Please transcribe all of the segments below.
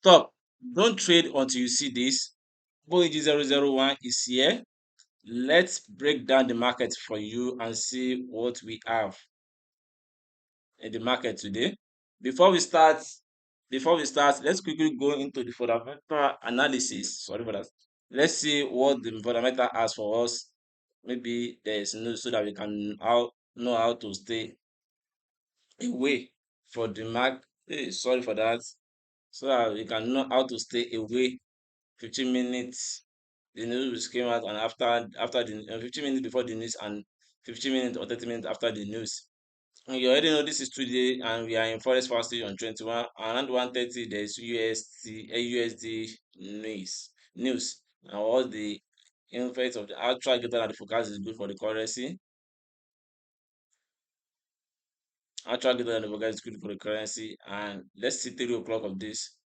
Stop. Don't trade until you see this. BOEG001 is here. Let's break down the market for you and see what we have in the market today. Before we start, let's quickly go into the fundamental analysis. Sorry for that. Let's see what the fundamental has for us. Maybe there is no, so that we can know how to stay away for the mark. Sorry for that. So that we can know how to stay away 15 minutes. The news came out, and after the 15 minutes before the news and 15 minutes or 30 minutes after the news. And you already know this is today, and we are in Forex fast stage on 21. Around 1:30, there is USD news. And all the effects of the actual data and the forecast is good for the currency. Actual data and the forecast is good for the currency. And let's see 3 o'clock of this.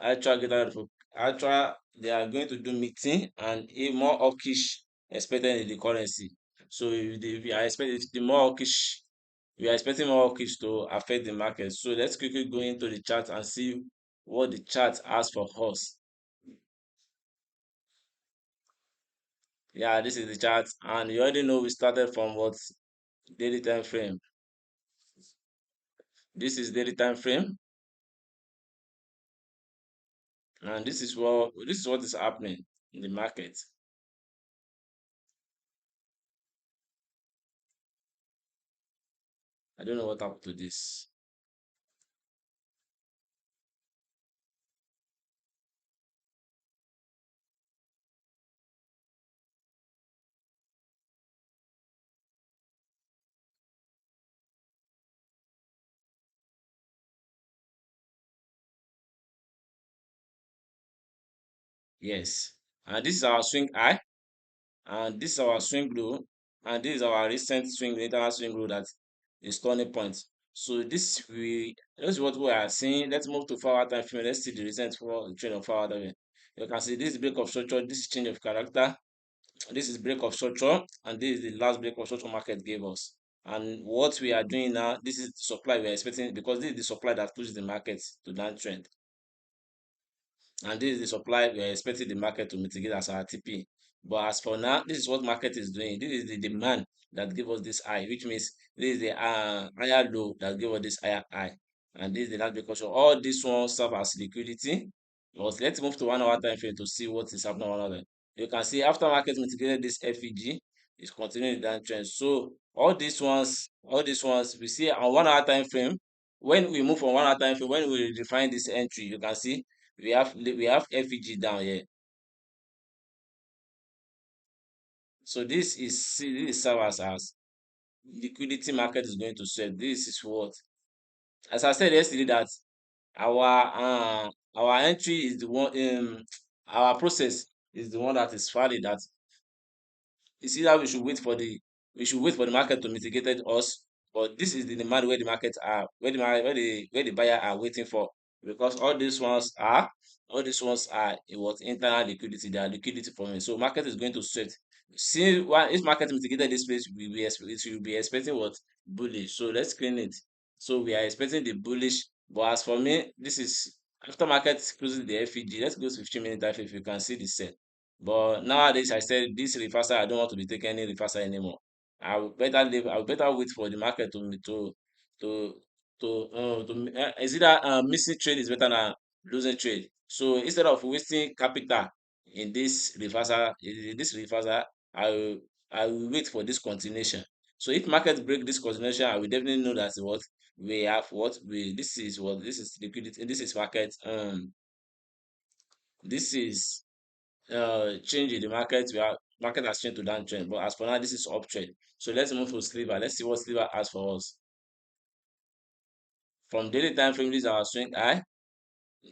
Actual data and actual, they are going to do meeting, and a more hawkish expected in the currency. So if we are expecting the more hawkish, we are expecting more hawkish to affect the market. So let's quickly go into the chart and see what the chart has for us. Yeah, this is the chart, and you already know we started from what daily time frame. This is daily time frame, and this is what is happening in the market. I don't know what happened to this. Yes, and this is our swing high, and this is our swing low, and this is our recent swing internal swing low that is turning point. So this is what we are seeing. Let's move to 4 hour time frame. Let's see the recent trend of 4 hour time frame. You can see this is break of structure, this is change of character, this is break of structure, and this is the last break of structure market gave us. And what we are doing now, this is the supply we are expecting, because this is the supply that pushes the market to downtrend. And this is the supply we are expecting the market to mitigate as our TP. But as for now, this is what market is doing. This is the demand that give us this high, which means this is the higher low that give us this higher high. And this is the last because of all this one serve as liquidity. But let's move to 1 hour time frame to see what is happening on 1 hour. You can see after market mitigated this FEG, is continuing the downtrend. So all these ones we see on 1 hour time frame. When we move from 1 hour time frame, when we define this entry, you can see we have FEG down here. So this is serve as liquidity market is going to sell. This is what, as I said yesterday, that our entry is the one, our process is the one that is valid. That it's either we should wait for the market to mitigate us, but this is the demand where the market are where the buyer are waiting for, because all these ones are what internal liquidity, they are liquidity for me. So market is going to sweat. See, why if market mitigated this place, we will be expecting what, bullish. So let's clean it. So we are expecting the bullish, but as for me, this is after market closes the FEG. Let's go to 15 minute time if you can see the sell. But nowadays, I said this reversal, I don't want to be taking any reversal anymore. I will better wait for the market to is either missing trade is better than losing trade. So instead of wasting capital in this reversal, I will wait for this continuation. So if market break this continuation, I will definitely know that what we this is liquidity, this is market, this is change in the market. Market has changed to downtrend, but as for now, this is uptrend. So let's move to silver. Let's see what silver has for us. From daily time frame, this is our swing high,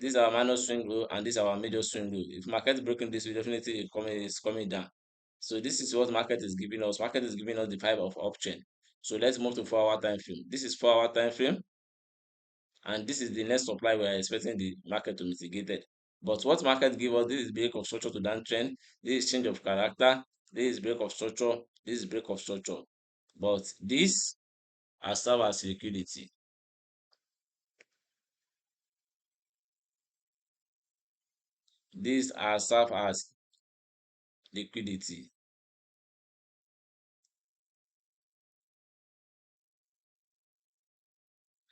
this is our minor swing low, and this is our major swing low. If market breaking this, we definitely coming down. So this is what market is giving us. Market is giving us the vibe of uptrend. So let's move to 4 hour time frame. This is 4 hour time frame, and this is the next supply we are expecting the market to mitigate it. But what market give us, this is break of structure to downtrend, this is change of character, this is break of structure, this is break of structure. But this has served as liquidity. These are serve as liquidity.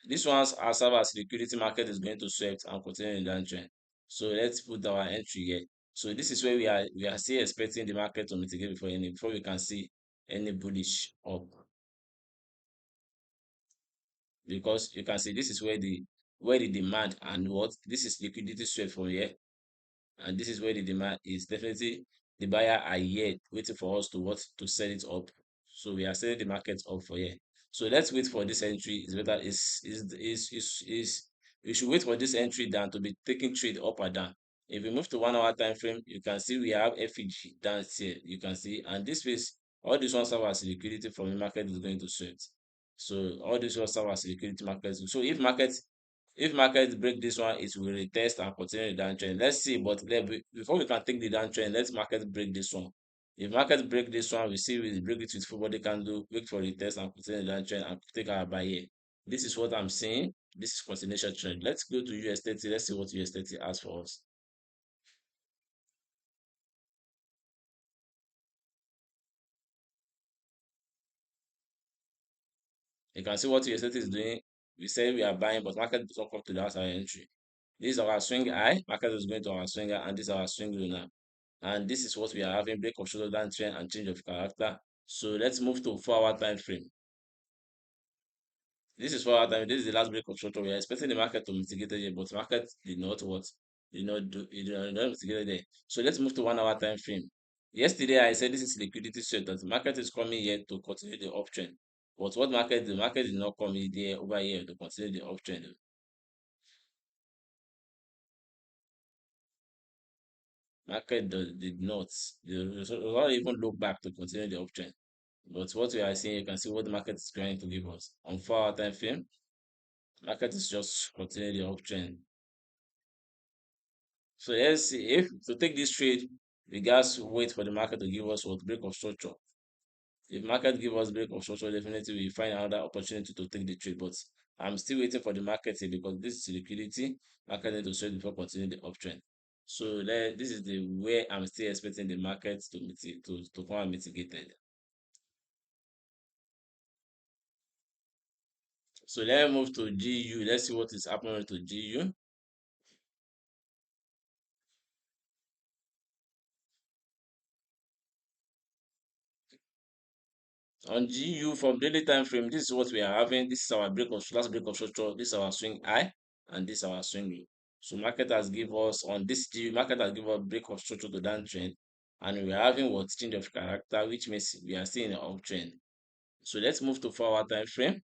This one's are serve as liquidity. Market is going to swept and continue in downtrend. So let's put our entry here. So this is where we are still expecting the market to mitigate before we can see any bullish up, because you can see this is where the demand and what this is liquidity swept from here, and this is where the demand is. Definitely the buyer are here waiting for us to set it up. So we are setting the market up for here. So let's wait for this entry. Is better is we should wait for this entry down to be taking trade up or down. If we move to 1 hour time frame, you can see we have FEG down here. You can see, and this phase, all this one serve as liquidity from the market is going to sweat. So all this one serve as liquidity market. So if market break this one, it will retest and continue the downtrend. Let's see, but before we can take the downtrend, let's market break this one. If market break this one, we see we break it with full body candle, wait for the test and continue the downtrend and take our buy here. This is what I'm saying. This is continuation trend. Let's go to US30. Let's see what US30 has for us. You can see what US30 is doing. We say we are buying, but market does not come to the outside entry. This is our swing high. Market is going to our swing high, and this is our swing low now. And this is what we are having: break of shoulder downtrend and change of character. So let's move to 4 hour time frame. This is 4 hour time. This is the last break of shoulder. We are expecting the market to mitigate it here, but market did not what did not do it did not mitigate it there. So let's move to 1 hour time frame. Yesterday I said this is liquidity set, that the market is coming here to continue the uptrend. But what market the market did not come in there over here to continue the uptrend. Market did not even look back to continue the uptrend. But what we are seeing, you can see what the market is trying to give us. On 4 hour time frame, market is just continuing the uptrend. So let's see, if to take this trade, we guys wait for the market to give us what break of structure. If market give us break of structure, definitely we find another opportunity to take the trade. But I'm still waiting for the market here because this is liquidity. Market need to sell before continuing the uptrend. So this is the way I'm still expecting the market to come and mitigated. So let's move to GU. Let's see what is happening to GU. On GU from daily time frame, this is what we are having. This is our last break of structure. This is our swing high, and this is our swing low. So market has give us on this GU, market has given us break of structure to downtrend, and we are having what change of character, which means we are still in an uptrend. So let's move to 4 hour time frame.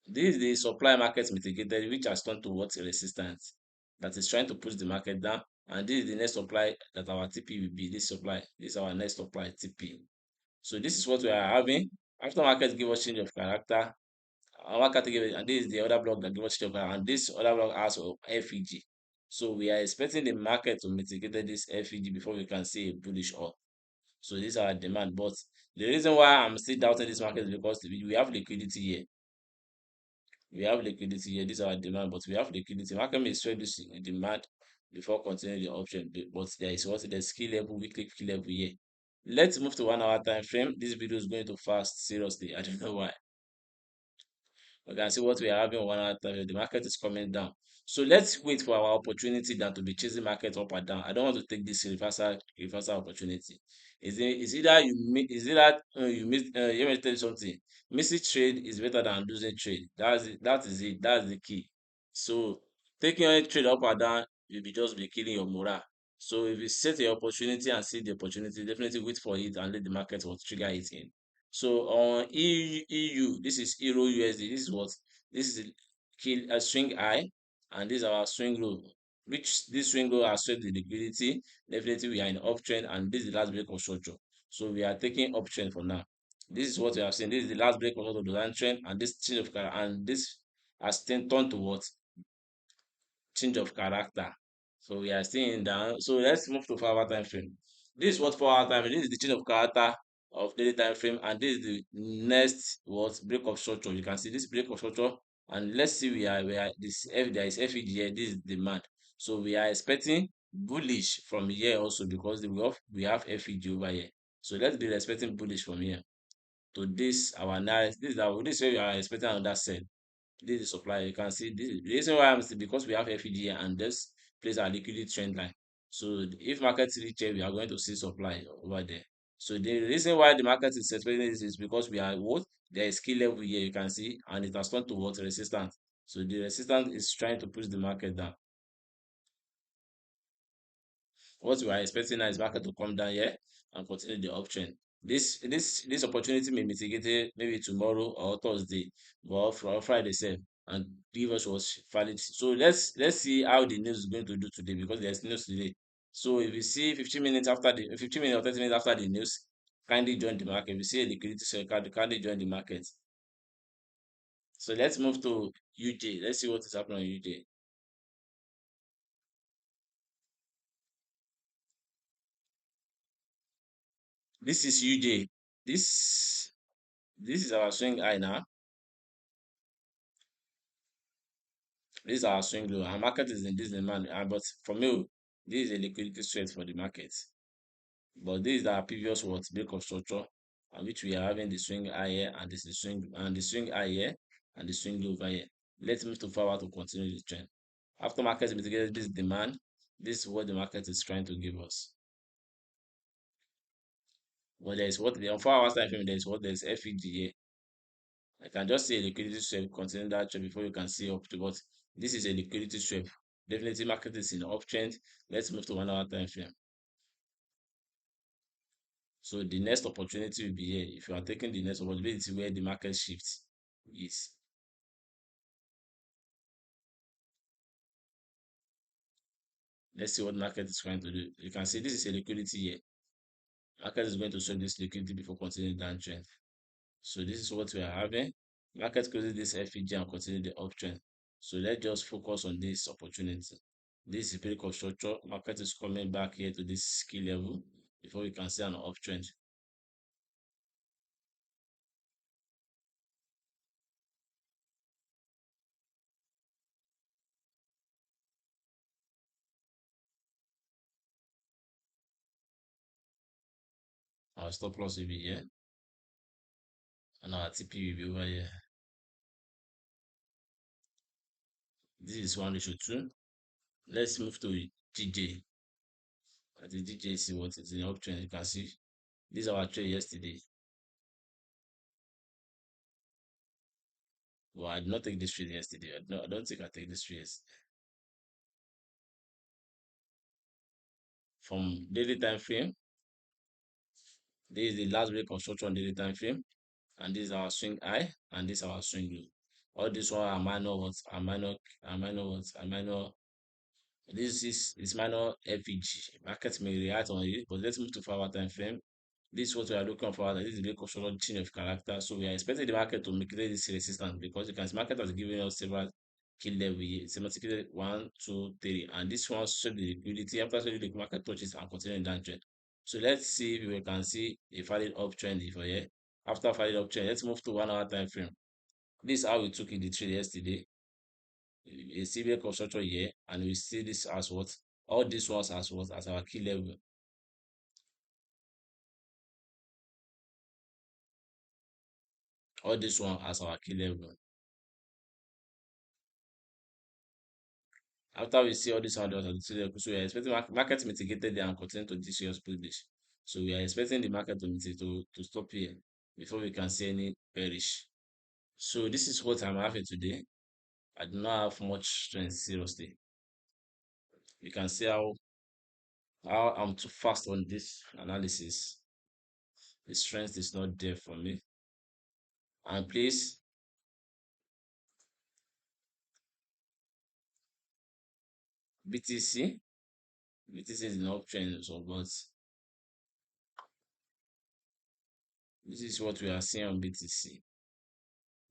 This is the supply market mitigated, which has turned towards a resistance that is trying to push the market down. And this is the next supply that our TP will be. This supply, this is our next supply TP. So this is what we are having. After market give us change of character, our category, and this is the other block that give us change of character, and this other block has FEG. So we are expecting the market to mitigate this FEG before we can see a bullish up. So these are demand. But the reason why I'm still doubting this market is because we have liquidity here. We have liquidity here. This is our demand, but we have liquidity. Market may sell this demand before continuing the option, but there is what the key level, weekly key level here. Let's move to 1 hour time frame. This video is going to fast seriously. I don't know why. We can see what we are having on 1 hour time frame. The market is coming down. So let's wait for our opportunity than to be chasing market up or down. I don't want to take this reversal opportunity. Is either is it that you miss let me tell you something. Missing trade is better than losing trade. That's it. That is it. That's the key. So taking any trade up or down, you'll be just be killing your morale. So if you set the opportunity and see the opportunity, definitely wait for it and let the market will trigger it in. So on EU, this is EURUSD. This is a swing high, and this is our swing low. Which this swing low has set the liquidity. Definitely we are in uptrend, and this is the last break of structure. So we are taking uptrend for now. This is what we have seen. This is the last break of the downtrend, and this change of color, and this has turned towards change of character. So we are still in down. So let's move to 4 hour time frame. This is what 4 hour time frame. This is the change of character of daily time frame, and this is the next what break of structure. You can see this break of structure, and let's see we are this F there is FEG here. This is demand. So we are expecting bullish from here also because we have FEG over here. So let's be expecting bullish from here to this our analysis. This is where we are expecting another sell. This is supply. You can see this. The reason why I'm saying because we have FEG here and this place our liquidity trend line. So if market reach here, we are going to see supply over there. So the reason why the market is expecting this is because we are what there is key level here you can see and it has turned to what resistance. So the resistance is trying to push the market down. What we are expecting now is market to come down here and continue the uptrend. This opportunity may mitigate it maybe tomorrow or Thursday, but for Friday sef and give us was valid. So let's see how the news is going to do today because there's news today. So if you see 15 minutes after the 15 minutes or 30 minutes after the news, kindly join the market. If you see a liquidity share, kindly join the market. So let's move to UJ. Let's see what is happening on UJ. This is UJ. This is our swing high now. This is our swing low. Our market is in this demand, but for me, this is a liquidity threat for the market. But this is our previous what break of structure, and which we are having the swing high here, and this is the swing high here, and the swing low over here. Let's move to forward to continue the trend. After market mitigated this demand, this is what the market is trying to give us. But there is what the on 4 hours time frame, there is what there is FEG here. I can just say a liquidity sweep, continue that trend before you can see up to, but this is a liquidity sweep. Definitely market is in uptrend. Let's move to 1 hour time frame. So the next opportunity will be here. If you are taking the next opportunity where the market shifts is. Let's see what market is trying to do. You can see this is a liquidity here. Market is going to show this liquidity before continuing downtrend. So this is what we are having. Market closes this FEG and continue the uptrend. So let's just focus on this opportunity. This is break of structure. Market is coming back here to this key level before we can see an uptrend. Our stop loss will be here and our TP will be over here. This is 1:2. Let's move to GJ. At the GJ, see what is in the uptrend. You can see this is our trade yesterday. Well, I did not take this trade yesterday. I don't think I take this trade yesterday. From daily time frame, this is the last break of structure on daily time frame, and this is our swing high, and this is our swing low. All this one are minor what are minor are minor what are minor. This is minor FEG. Market may react on it, but let's move to forward time frame. This is what we are looking for. This is the construction chain of character. So we are expecting the market to make this resistance because you can see market has given us several key level here. Systematically 1, 2, 3, and this one showed the liquidity. After showing the market touches and continuing downtrend. So let's see if we can see a valid uptrend for here. After valid uptrend, let's move to 1 hour time frame. This is how we took in the trade yesterday. A civil construction here, and we see this as what all these ones as what as our key level. All this one as our key level. After we see all this one, so we are expecting market mitigated there and continue to this year's bullish. So we are expecting the market to mitigate to stop here before we can see any bearish. So this is what I'm having today. I do not have much strength seriously. You can see how I'm too fast on this analysis. The strength is not there for me. And please BTC BTC is an uptrend, so but this is what we are seeing on BTC.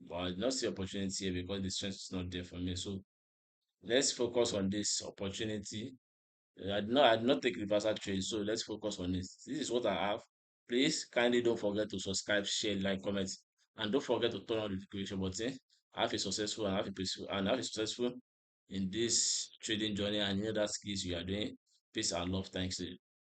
But I did not see opportunity here because the strength is not there for me. So let's focus on this opportunity. I did not take reversal trade, so let's focus on this. This is what I have. Please kindly don't forget to subscribe, share, like, comment, and don't forget to turn on the notification button. Have a successful and have a peaceful and have a successful in this trading journey and in other skills you are doing. Peace and love. Thanks.